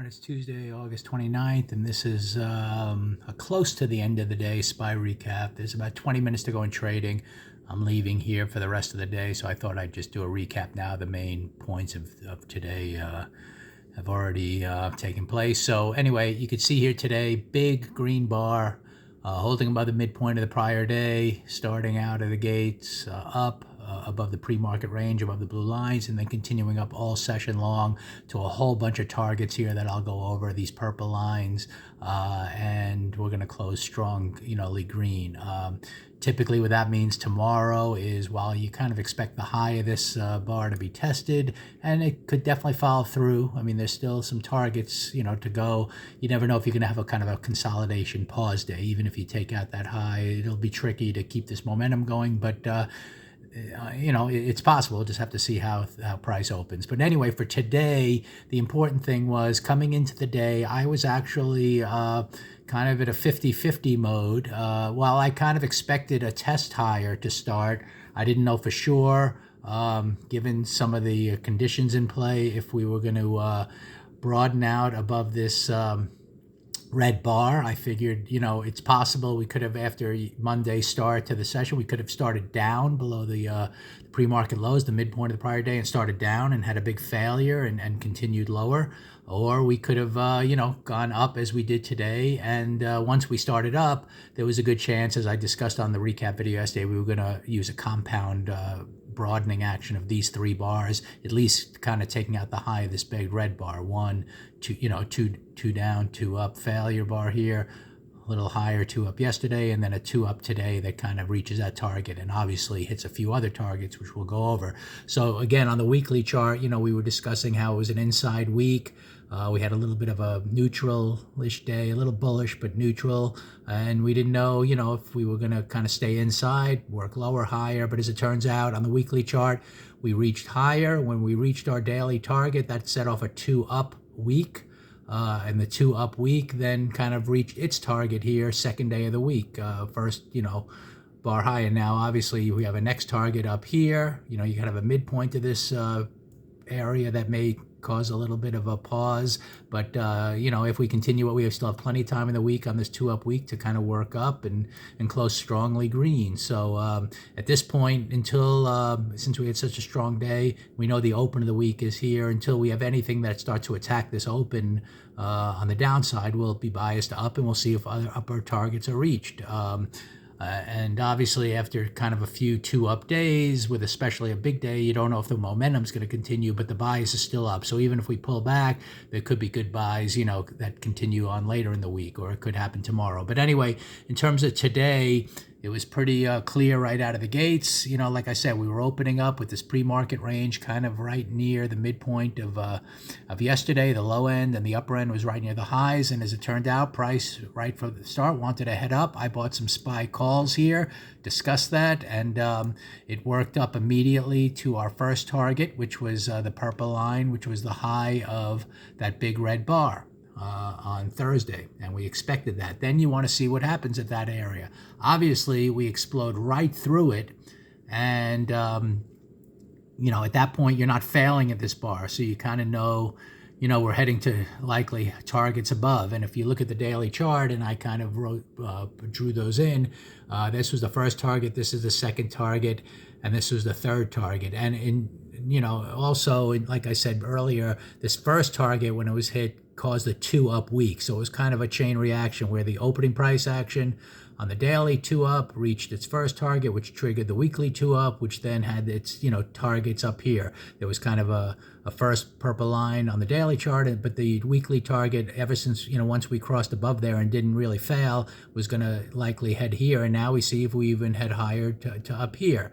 It's Tuesday, August 29th, and this is a close to the end of the day SPY recap. There's about 20 minutes to go in trading. I'm leaving here for the rest of the day, so I thought I'd just do a recap now. The main points of today have already taken place. So anyway, you can see here today, big green bar holding above the midpoint of the prior day, starting out of the gates up above the pre-market range, above the blue lines, and then continuing up all session long to a whole bunch of targets here that I'll go over, these purple lines, and we're going to close strongly green. Typically what that means tomorrow is, while you kind of expect the high of this bar to be tested, and it could definitely follow through. I mean, there's still some targets, to go. You never know if you're going to have a kind of a consolidation pause day. Even if you take out that high, it'll be tricky to keep this momentum going, but it's possible. We'll just have to see how price opens. But anyway, for today, the important thing was, coming into the day, I was actually kind of at a 50-50 mode. While I kind of expected a test higher to start, I didn't know for sure, given some of the conditions in play, if we were going to broaden out above this red bar. I figured, it's possible we could have, after Monday start to the session, we could have started down below the pre-market lows, the midpoint of the prior day, and started down and had a big failure and continued lower. Or we could have, gone up as we did today. And once we started up, there was a good chance, as I discussed on the recap video yesterday, we were going to use a compound broadening action of these three bars, at least kind of taking out the high of this big red bar. One, two, two down, two up, failure bar here, a little higher, two up yesterday, and then a two up today that kind of reaches that target and obviously hits a few other targets, which we'll go over. So again, on the weekly chart, we were discussing how it was an inside week. We had a little bit of a neutral-ish day, a little bullish, but neutral. And we didn't know, if we were going to kind of stay inside, work lower, higher. But as it turns out, on the weekly chart, we reached higher. When we reached our daily target, that set off a two-up week. And the two-up week then kind of reached its target here, second day of the week. First, bar high. And now, obviously, we have a next target up here. You can have a midpoint to this area that may cause a little bit of a pause, but if we continue, we still have plenty of time in the week on this two-up week to kind of work up and close strongly green. So at this point, until since we had such a strong day, we know the open of the week is here. Until we have anything that starts to attack this open on the downside, we'll be biased up, and we'll see if other upper targets are reached. And obviously, after kind of a few two-up days, with especially a big day, you don't know if the momentum's going to continue, but the bias is still up. So even if we pull back, there could be good buys, that continue on later in the week, or it could happen tomorrow. But anyway, in terms of today, it was pretty clear right out of the gates. Like I said, we were opening up with this pre-market range kind of right near the midpoint of yesterday. The low end and the upper end was right near the highs. And as it turned out, price right from the start wanted to head up. I bought some SPY calls here, discussed that, and it worked up immediately to our first target, which was the purple line, which was the high of that big red bar on Thursday, and we expected that. Then you want to see what happens at that area. Obviously, we explode right through it, and at that point, you're not failing at this bar, so you kind of know, we're heading to likely targets above. And if you look at the daily chart, and I kind of drew those in, this was the first target, this is the second target, and this was the third target. And also, like I said earlier, this first target, when it was hit, caused a two-up week. So it was kind of a chain reaction where the opening price action on the daily two-up reached its first target, which triggered the weekly two-up, which then had its targets up here. There was kind of a first purple line on the daily chart, but the weekly target, ever since once we crossed above there and didn't really fail, was going to likely head here. And now we see if we even head higher to up here.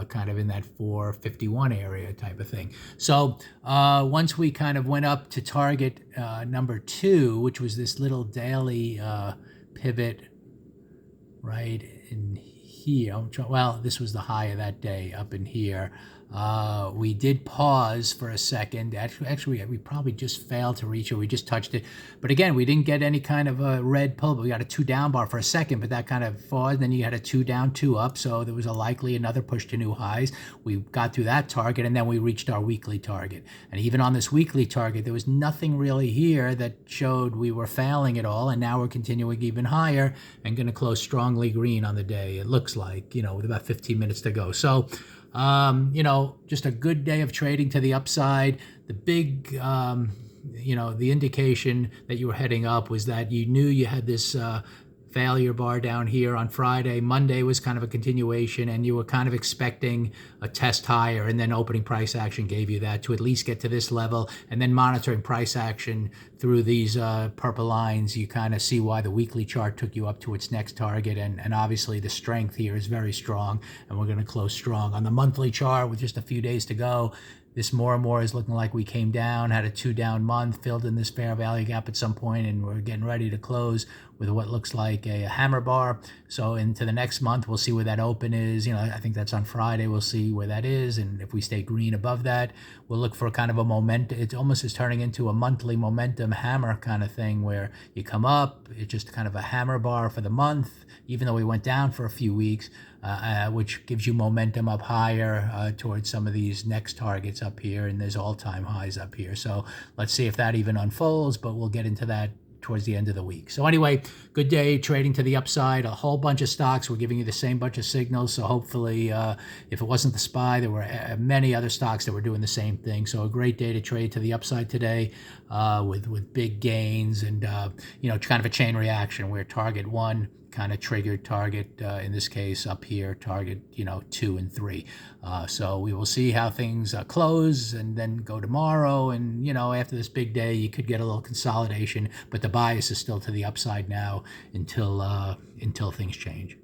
Kind of in that 451 area type of thing. So once we kind of went up to target number 2, which was this little daily pivot right in here. Well, this was the high of that day up in here. We did pause for a second. Actually, we probably just failed to reach it. We just touched it. But again, we didn't get any kind of a red pull. But we got a 2 down bar for a second, but that kind of paused. Then you had a 2 down, 2 up. So there was a likely another push to new highs. We got through that target, and then we reached our weekly target. And even on this weekly target, there was nothing really here that showed we were failing at all. And now we're continuing even higher and going to close strongly green on the day. It looks like, with about 15 minutes to go. So, just a good day of trading to the upside. The big, the indication that you were heading up was that you knew you had this failure bar down here on Friday. Monday was kind of a continuation, and you were kind of expecting a test higher, and then opening price action gave you that to at least get to this level, and then monitoring price action through these purple lines, you kind of see why the weekly chart took you up to its next target, and obviously the strength here is very strong, and we're going to close strong. On the monthly chart with just a few days to go, this more and more is looking like we came down, had a 2 down month, filled in this fair value gap at some point, and we're getting ready to close with what looks like a hammer bar. So into the next month, we'll see where that open is. I think that's on Friday. We'll see where that is. And if we stay green above that, we'll look for kind of a momentum. It almost is turning into a monthly momentum hammer kind of thing where you come up, it's just kind of a hammer bar for the month, even though we went down for a few weeks, which gives you momentum up higher towards some of these next targets up here. And there's all-time highs up here. So let's see if that even unfolds, but we'll get into that towards the end of the week. So anyway, good day trading to the upside. A whole bunch of stocks. We're giving you the same bunch of signals. So hopefully, if it wasn't the SPY, there were many other stocks that were doing the same thing. So a great day to trade to the upside today with big gains and, kind of a chain reaction where target 1 kind of triggered target, in this case up here, target 2 and 3. So we will see how things close and then go tomorrow. And after this big day, you could get a little consolidation, but the bias is still to the upside now until things change.